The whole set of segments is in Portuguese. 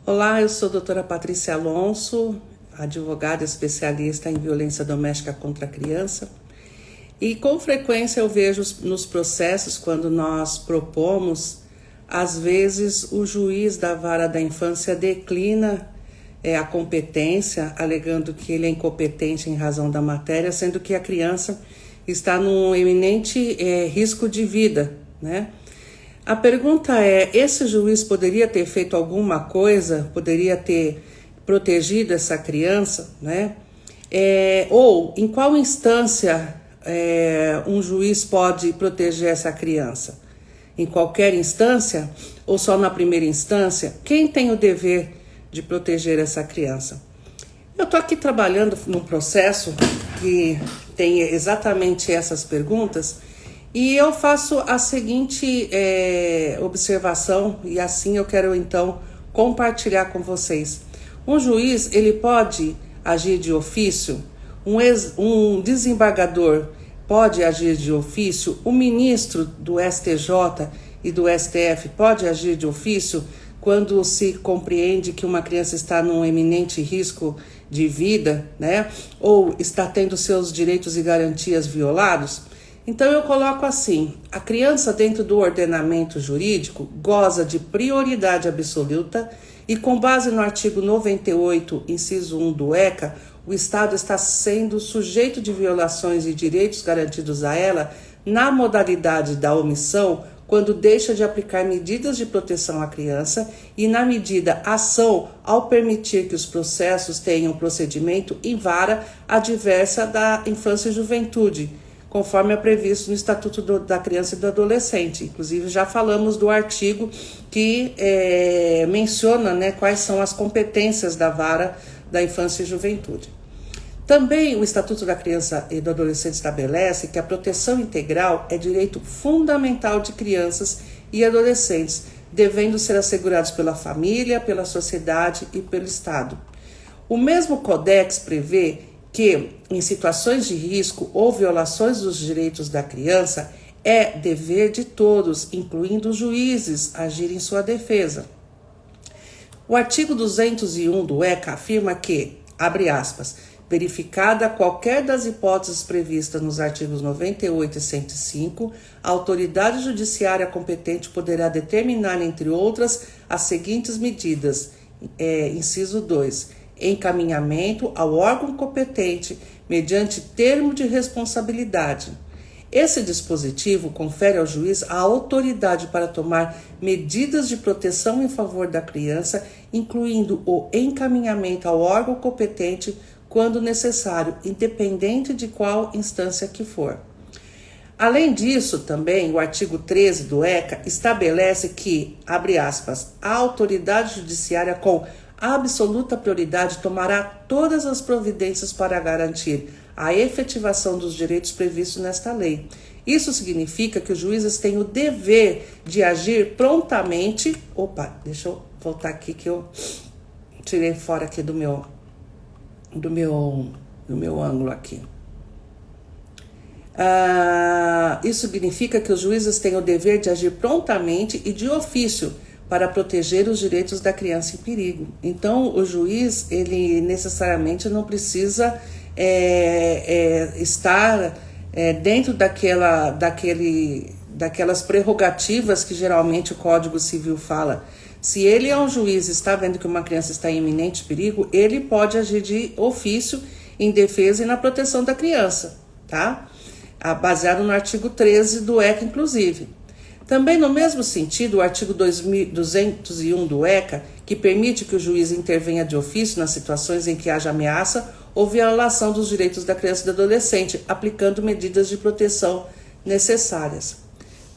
Olá, eu sou a doutora Patrícia Alonso, advogada especialista em violência doméstica contra a criança. E com frequência eu vejo nos processos, quando nós propomos, às vezes o juiz da vara da infância declina a competência, alegando que ele é incompetente em razão da matéria, sendo que a criança está num eminente risco de vida, né? A pergunta é, esse juiz poderia ter feito alguma coisa, poderia ter protegido essa criança, né? Ou em qual instância um juiz pode proteger essa criança? Em qualquer instância ou só na primeira instância? Quem tem o dever de proteger essa criança? Eu estou aqui trabalhando num processo que tem exatamente essas perguntas. E eu faço a seguinte observação, e assim eu quero então compartilhar com vocês. Um juiz, ele pode agir de ofício, um desembargador pode agir de ofício, o ministro do STJ e do STF pode agir de ofício quando se compreende que uma criança está num eminente risco de vida, né? Ou está tendo seus direitos e garantias violados. Então eu coloco assim, a criança dentro do ordenamento jurídico goza de prioridade absoluta e com base no artigo 98, inciso 1 do ECA, o Estado está sendo sujeito de violações de direitos garantidos a ela na modalidade da omissão, quando deixa de aplicar medidas de proteção à criança e na medida ação ao permitir que os processos tenham procedimento em vara adversa da infância e juventude, conforme é previsto no Estatuto da Criança e do Adolescente. Inclusive, já falamos do artigo que menciona, né, quais são as competências da vara da infância e juventude. Também o Estatuto da Criança e do Adolescente estabelece que a proteção integral é direito fundamental de crianças e adolescentes, devendo ser assegurados pela família, pela sociedade e pelo Estado. O mesmo Codex prevê que, em situações de risco ou violações dos direitos da criança, é dever de todos, incluindo os juízes, agir em sua defesa. O artigo 201 do ECA afirma que, abre aspas, verificada qualquer das hipóteses previstas nos artigos 98 e 105, a autoridade judiciária competente poderá determinar, entre outras, as seguintes medidas. Inciso 2. Encaminhamento ao órgão competente mediante termo de responsabilidade. Esse dispositivo confere ao juiz a autoridade para tomar medidas de proteção em favor da criança, incluindo o encaminhamento ao órgão competente quando necessário, independente de qual instância que for. Além disso, também, o artigo 13 do ECA estabelece que, abre aspas, a autoridade judiciária com absoluta prioridade tomará todas as providências para garantir a efetivação dos direitos previstos nesta lei. Isso significa que os juízes têm o dever de agir prontamente. Opa, deixa eu voltar aqui que eu tirei fora aqui do meu ângulo aqui. Isso significa que os juízes têm o dever de agir prontamente e de ofício para proteger os direitos da criança em perigo. Então, o juiz, ele necessariamente não precisa estar dentro daquelas prerrogativas que geralmente o Código Civil fala. Se ele é um juiz e está vendo que uma criança está em iminente perigo, ele pode agir de ofício em defesa e na proteção da criança, tá? Baseado no artigo 13 do ECA, inclusive. Também no mesmo sentido, o artigo 201 do ECA, que permite que o juiz intervenha de ofício nas situações em que haja ameaça ou violação dos direitos da criança e do adolescente, aplicando medidas de proteção necessárias.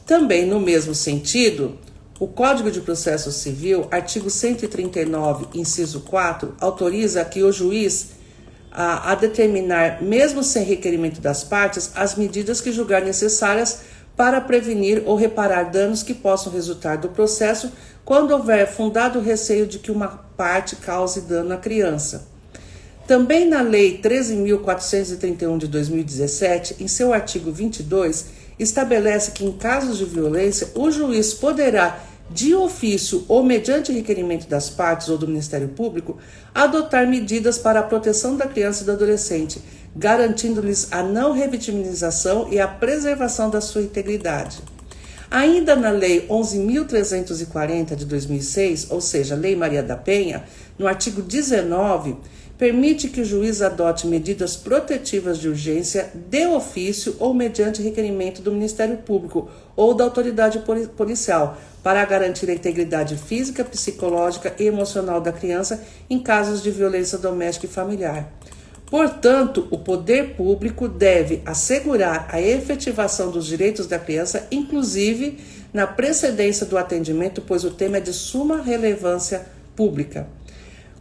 Também no mesmo sentido, o Código de Processo Civil, artigo 139, inciso 4, autoriza que o juiz a determinar, mesmo sem requerimento das partes, as medidas que julgar necessárias para prevenir ou reparar danos que possam resultar do processo quando houver fundado receio de que uma parte cause dano à criança. Também na Lei 13.431 de 2017, em seu artigo 22, estabelece que em casos de violência, o juiz poderá de ofício ou mediante requerimento das partes ou do Ministério Público, adotar medidas para a proteção da criança e do adolescente, garantindo-lhes a não revitimização e a preservação da sua integridade. Ainda na Lei 11.340 de 2006, ou seja, Lei Maria da Penha, no artigo 19, permite que o juiz adote medidas protetivas de urgência de ofício ou mediante requerimento do Ministério Público ou da autoridade policial para garantir a integridade física, psicológica e emocional da criança em casos de violência doméstica e familiar. Portanto, o poder público deve assegurar a efetivação dos direitos da criança, inclusive na precedência do atendimento, pois o tema é de suma relevância pública.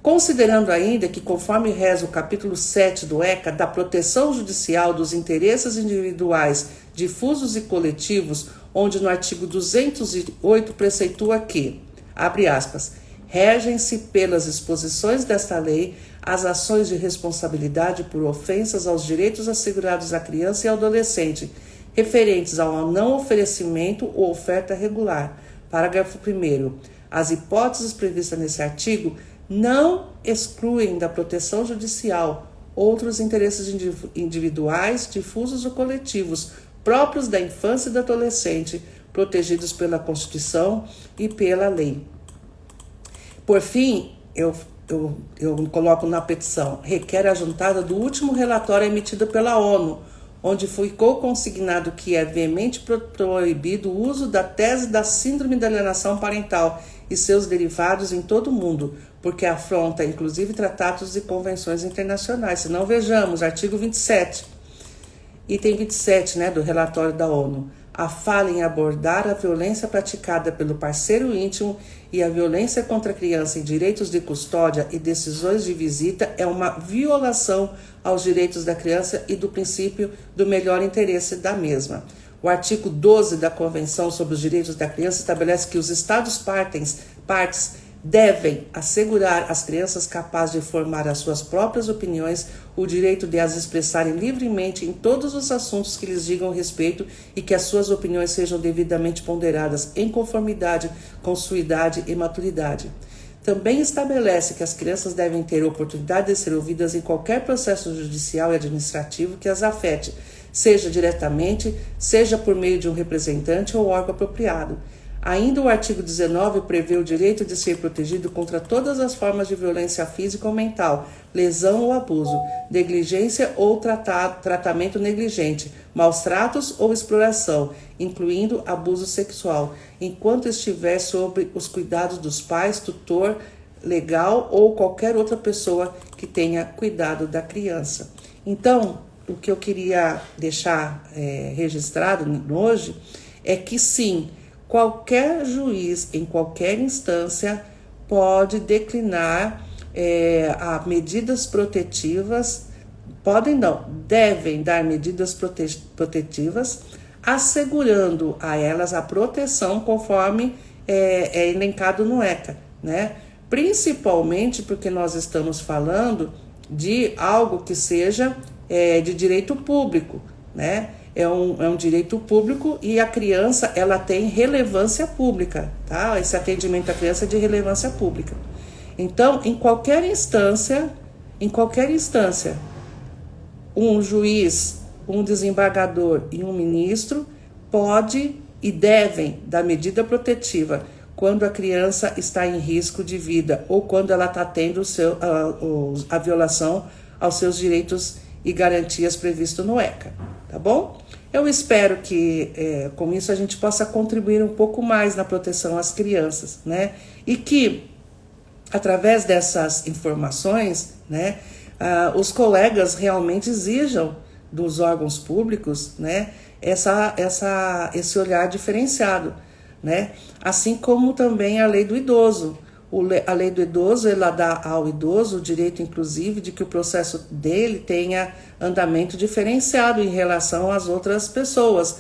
Considerando ainda que, conforme reza o capítulo 7 do ECA, da proteção judicial dos interesses individuais, difusos e coletivos, onde no artigo 208 preceitua que, abre aspas, regem-se pelas disposições desta lei as ações de responsabilidade por ofensas aos direitos assegurados à criança e ao adolescente, referentes ao não oferecimento ou oferta regular. Parágrafo 1º. As hipóteses previstas nesse artigo não excluem da proteção judicial outros interesses individuais, difusos ou coletivos, próprios da infância e do adolescente, protegidos pela Constituição e pela lei. Por fim, eu coloco na petição, requer a juntada do último relatório emitido pela ONU, onde ficou consignado que é veemente proibido o uso da tese da síndrome da alienação parental e seus derivados em todo o mundo, porque afronta inclusive tratados e convenções internacionais. Se não, vejamos, artigo 27, item 27, do relatório da ONU. A fala em abordar a violência praticada pelo parceiro íntimo e a violência contra a criança em direitos de custódia e decisões de visita é uma violação aos direitos da criança e do princípio do melhor interesse da mesma. O artigo 12 da Convenção sobre os Direitos da Criança estabelece que os Estados partes devem assegurar às crianças capazes de formar as suas próprias opiniões o direito de as expressarem livremente em todos os assuntos que lhes digam respeito e que as suas opiniões sejam devidamente ponderadas em conformidade com sua idade e maturidade. Também estabelece que as crianças devem ter oportunidade de ser ouvidas em qualquer processo judicial e administrativo que as afete, seja diretamente, seja por meio de um representante ou órgão apropriado. Ainda o artigo 19 prevê o direito de ser protegido contra todas as formas de violência física ou mental, lesão ou abuso, negligência ou tratamento negligente, maus tratos ou exploração, incluindo abuso sexual, enquanto estiver sob os cuidados dos pais, tutor legal ou qualquer outra pessoa que tenha cuidado da criança. Então, o que eu queria deixar registrado hoje é que sim, qualquer juiz, em qualquer instância, pode declinar a medidas protetivas, devem dar medidas protetivas, assegurando a elas a proteção conforme é elencado no ECA, Principalmente porque nós estamos falando de algo que seja de direito público, É um direito público e a criança, ela tem relevância pública, tá? Esse atendimento à criança é de relevância pública. Então, em qualquer instância, um juiz, um desembargador e um ministro pode e devem dar medida protetiva quando a criança está em risco de vida ou quando ela está tendo a violação aos seus direitos e garantias previstos no ECA, tá bom? Eu espero que com isso a gente possa contribuir um pouco mais na proteção às crianças, E que, através dessas informações, os colegas realmente exijam dos órgãos públicos, esse olhar diferenciado, Assim como também a lei do idoso. A lei do idoso, ela dá ao idoso o direito, inclusive, de que o processo dele tenha andamento diferenciado em relação às outras pessoas.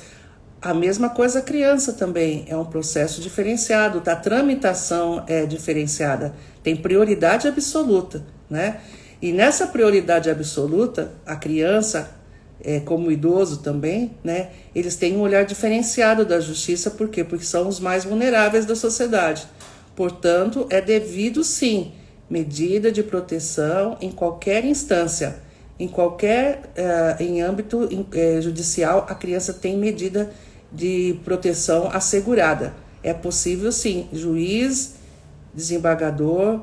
A mesma coisa a criança também, é um processo diferenciado, a tramitação é diferenciada, tem prioridade absoluta, E nessa prioridade absoluta, a criança, como idoso também, né, eles têm um olhar diferenciado da justiça. Por quê? Porque são os mais vulneráveis da sociedade. Portanto, é devido sim medida de proteção em qualquer instância, em âmbito judicial, a criança tem medida de proteção assegurada. É possível sim, juiz, desembargador,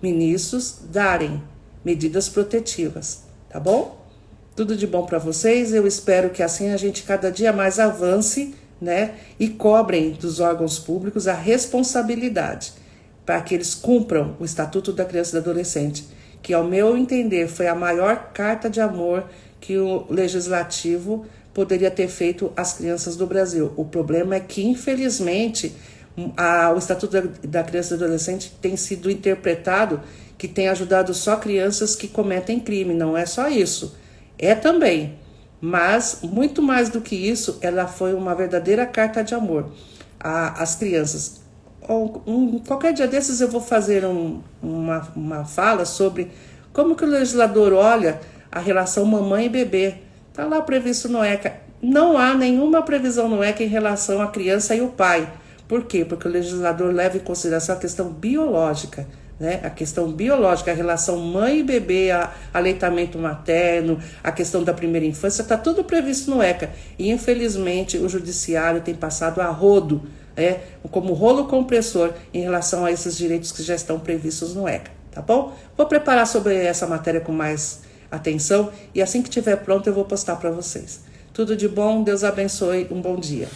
ministros darem medidas protetivas, tá bom? Tudo de bom para vocês, eu espero que assim a gente cada dia mais avance, né, e cobrem dos órgãos públicos a responsabilidade para que eles cumpram o Estatuto da Criança e do Adolescente, que ao meu entender foi a maior carta de amor que o Legislativo poderia ter feito às crianças do Brasil. O problema é que, infelizmente, o Estatuto da Criança e do Adolescente tem sido interpretado que tem ajudado só crianças que cometem crime. Não é só isso. É também, mas muito mais do que isso, ela foi uma verdadeira carta de amor às crianças. Qualquer dia desses eu vou fazer uma fala sobre como que o legislador olha a relação mamãe e bebê. Está lá previsto no ECA. Não há nenhuma previsão no ECA em relação à criança e o pai. Por quê? Porque o legislador leva em consideração a questão biológica, né? A questão biológica, a relação mãe e bebê, aleitamento materno, a questão da primeira infância, está tudo previsto no ECA. E infelizmente o judiciário tem passado a rodo, como rolo compressor em relação a esses direitos que já estão previstos no ECA, tá bom? Vou preparar sobre essa matéria com mais atenção e assim que estiver pronto eu vou postar para vocês. Tudo de bom, Deus abençoe, um bom dia.